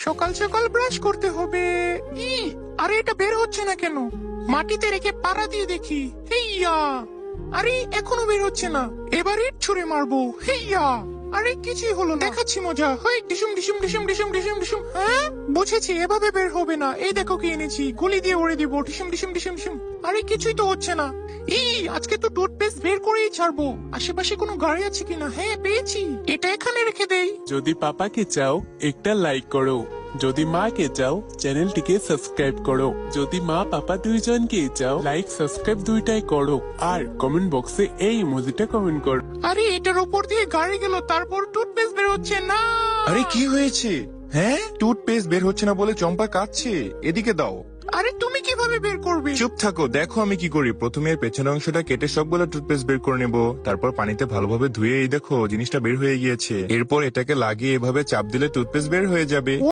সকাল সকাল ব্রাশ করতে হবে। আরে এটা বের হচ্ছে না কেন? মাটিতে রেখে পাড়া দিয়ে দেখি। হেইয়া, আরে এখনো বের হচ্ছে না। এবার ইট ছুঁড়ে মারবো। হেইয়া, আরে কিছুই হলো না। দেখাচ্ছি মজা। হই ডিসুম ডিসুম ডিসুম ডিসুম ডিসুম ডিসুম। হ্যাঁ বুঝেছি, এভাবে বের হবে না। এই দেখো কি এনেছি, গুলি দিয়ে উড়ে দিব। ডিসুম ডিসুম ডিসুম ডিসুম। আরে কিছুই তো হচ্ছে না। আজকে তো টুথপেস্ট বের করেই ছাড়বো। আশেপাশে কোনো গাড়ি আছে কিনা? হ্যাঁ পেয়েছি, এটা এখানে রেখে দেই। যদি পাপাকে চাও একটা লাইক করো, যদি মাকে চাও চ্যানেলটিকে সাবস্ক্রাইব করো, যদি মা পাপা দুইজনকে চাও লাইক সাবস্ক্রাইব দুইটাই করো, আর কমেন্ট বক্সে এই ইমোজিটা কমেন্ট করো। আরে এটার উপর দিয়ে গাড়ি গেল, তারপর টুথপেস্ট বের হচ্ছে না। আরে কি হয়েছে? হ্যাঁ, টুথপেস্ট বের হচ্ছে না বলে চম্পা কাঁদছে। এদিকে দাও। আরে তুমি কিভাবে বের করবে? চুপ থাকো, দেখো আমি কি করি। প্রথমে এর পেছনের অংশটা কেটে সবগুলো টুথপেস্ট বের করে নেব, তারপর পানিতে ভালোভাবে ধুয়ে এই দেখো জিনিসটা বের হয়ে গিয়েছে। এরপর এটাকে লাগিয়ে এভাবে চাপ দিলে টুথপেস্ট বের হয়ে যাবে।